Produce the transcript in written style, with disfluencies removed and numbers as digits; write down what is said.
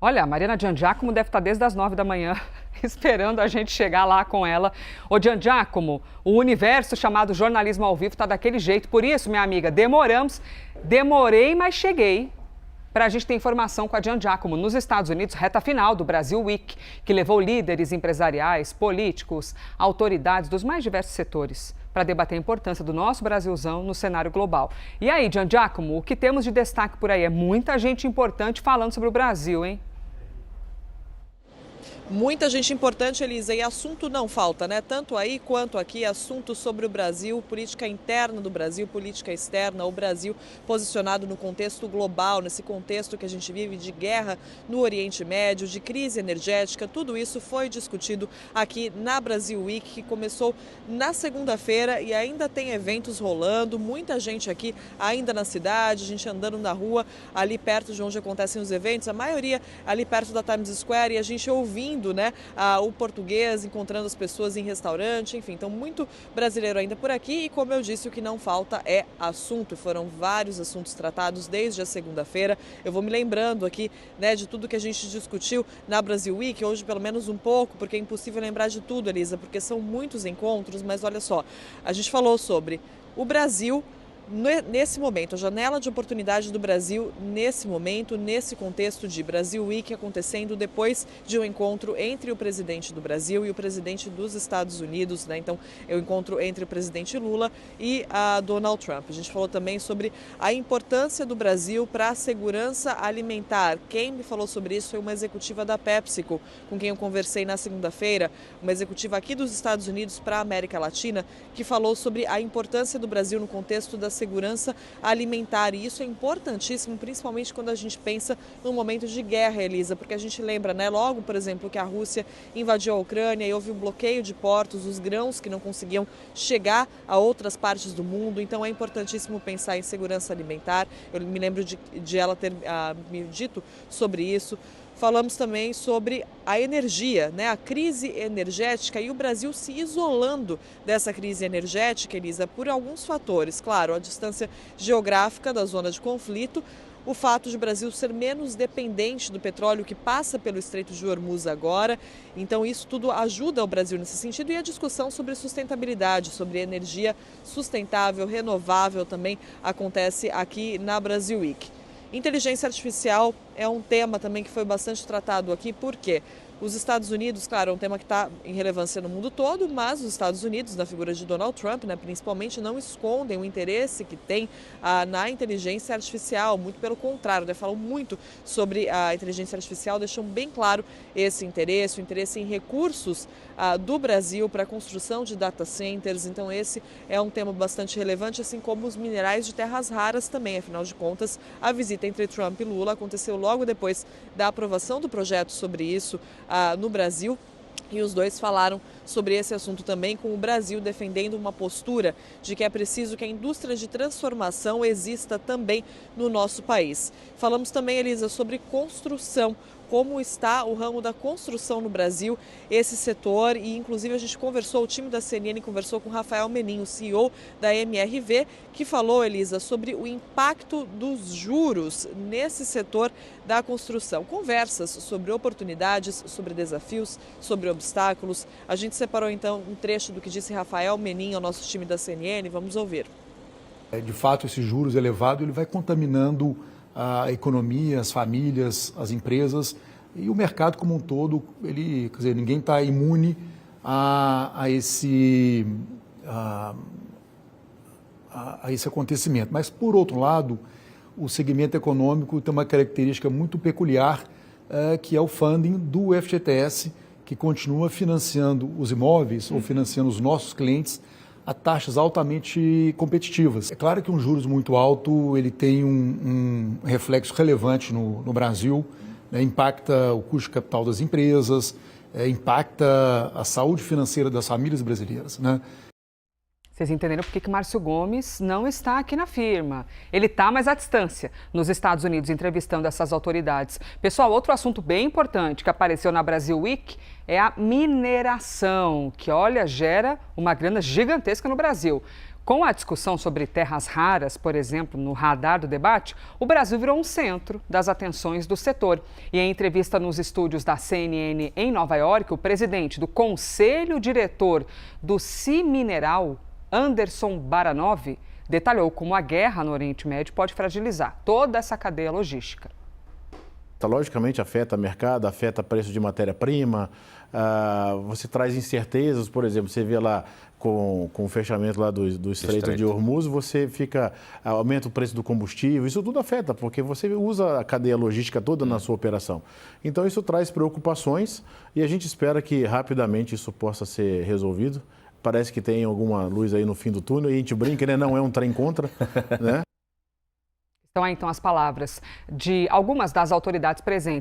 Olha, a Mariana Giangiacomo deve estar desde as 9 da manhã esperando a gente chegar lá com ela. Ô Giangiacomo, o universo chamado jornalismo ao vivo está daquele jeito. Por isso, minha amiga, demorei, mas cheguei. Para a gente ter informação com a Giangiacomo nos Estados Unidos, reta final do Brasil Week, que levou líderes empresariais, políticos, autoridades dos mais diversos setores para debater a importância do nosso Brasilzão no cenário global. E aí, Giangiacomo, o que temos de destaque por aí? É muita gente importante falando sobre o Brasil, hein? Muita gente importante, Elisa, e assunto não falta, né? Tanto aí quanto aqui, assunto sobre o Brasil, política interna do Brasil, política externa, o Brasil posicionado no contexto global, nesse contexto que a gente vive de guerra no Oriente Médio, de crise energética, tudo isso foi discutido aqui na Brasil Week, que começou na segunda-feira e ainda tem eventos rolando, muita gente aqui ainda na cidade, gente andando na rua, ali perto de onde acontecem os eventos, a maioria ali perto da Times Square, e a gente ouvindo, né, o português, encontrando as pessoas em restaurante, enfim, então muito brasileiro ainda por aqui e, como eu disse, o que não falta é assunto. Foram vários assuntos tratados desde a segunda-feira. Eu vou me lembrando aqui, né, de tudo que a gente discutiu na Brasil Week, hoje pelo menos um pouco, porque é impossível lembrar de tudo, Elisa, porque são muitos encontros, mas olha só, a gente falou sobre o Brasil nesse momento, a janela de oportunidade do Brasil nesse momento, nesse contexto de Brasil Week acontecendo depois de um encontro entre o presidente do Brasil e o presidente dos Estados Unidos, né? Então, é o encontro entre o presidente Lula e a Donald Trump. A gente falou também sobre a importância do Brasil para a segurança alimentar. Quem me falou sobre isso foi uma executiva da PepsiCo, com quem eu conversei na segunda-feira, uma executiva aqui dos Estados Unidos para a América Latina, que falou sobre a importância do Brasil no contexto da segurança alimentar, e isso é importantíssimo, principalmente quando a gente pensa num momento de guerra, Elisa, porque a gente lembra, né, logo, por exemplo, que a Rússia invadiu a Ucrânia e houve um bloqueio de portos, os grãos que não conseguiam chegar a outras partes do mundo, então é importantíssimo pensar em segurança alimentar. Eu me lembro de ela ter me dito sobre isso. Falamos também sobre a energia, né? A crise energética e o Brasil se isolando dessa crise energética, Elisa, por alguns fatores. Claro, a distância geográfica da zona de conflito, o fato de o Brasil ser menos dependente do petróleo que passa pelo Estreito de Hormuz agora. Então, isso tudo ajuda o Brasil nesse sentido. E a discussão sobre sustentabilidade, sobre energia sustentável, renovável, também acontece aqui na Brasil Week. Inteligência artificial é um tema também que foi bastante tratado aqui, porque os Estados Unidos, claro, é um tema que está em relevância no mundo todo, mas os Estados Unidos, na figura de Donald Trump, né, principalmente, não escondem o interesse que tem na inteligência artificial, muito pelo contrário, né, falam muito sobre a inteligência artificial, deixam bem claro esse interesse, o interesse em recursos do Brasil para a construção de data centers. Então esse é um tema bastante relevante, assim como os minerais de terras raras também. Afinal de contas, a visita entre Trump e Lula aconteceu logo depois da aprovação do projeto sobre isso no Brasil. E os dois falaram sobre esse assunto também, com o Brasil defendendo uma postura de que é preciso que a indústria de transformação exista também no nosso país. Falamos também, Elisa, sobre construção. Como está o ramo da construção no Brasil, esse setor, e inclusive a gente conversou, o time da CNN conversou com Rafael Menin, o CEO da MRV, que falou, Elisa, sobre o impacto dos juros nesse setor da construção. Conversas sobre oportunidades, sobre desafios, sobre obstáculos. A gente separou então um trecho do que disse Rafael Menin ao nosso time da CNN, vamos ouvir. De fato, esses juros elevados, ele vai contaminando a economia, as famílias, as empresas e o mercado como um todo. Ele, quer dizer, ninguém está imune a esse acontecimento. Mas, por outro lado, o segmento econômico tem uma característica muito peculiar, que é o funding do FGTS, que continua financiando os imóveis ou financiando os nossos clientes a taxas altamente competitivas. É claro que um juros muito alto ele tem um reflexo relevante no Brasil, né? Impacta o custo de capital das empresas, impacta a saúde financeira das famílias brasileiras, né? Vocês entenderam por que Márcio Gomes não está aqui na firma. Ele está, mas à distância, nos Estados Unidos, entrevistando essas autoridades. Pessoal, outro assunto bem importante que apareceu na Brasil Week é a mineração, que, olha, gera uma grana gigantesca no Brasil. Com a discussão sobre terras raras, por exemplo, no radar do debate, o Brasil virou um centro das atenções do setor. E em entrevista nos estúdios da CNN em Nova York, o presidente do Conselho Diretor do CIMineral, Anderson Baranov, detalhou como a guerra no Oriente Médio pode fragilizar toda essa cadeia logística. Logicamente afeta o mercado, afeta o preço de matéria-prima, você traz incertezas, por exemplo, você vê lá com o fechamento lá do Estreito de Hormuz, você aumenta o preço do combustível, isso tudo afeta, porque você usa a cadeia logística toda na sua operação. Então isso traz preocupações e a gente espera que rapidamente isso possa ser resolvido. Parece que tem alguma luz aí no fim do túnel e a gente brinca, né? Não é um trem contra, né? Então, as palavras de algumas das autoridades presentes.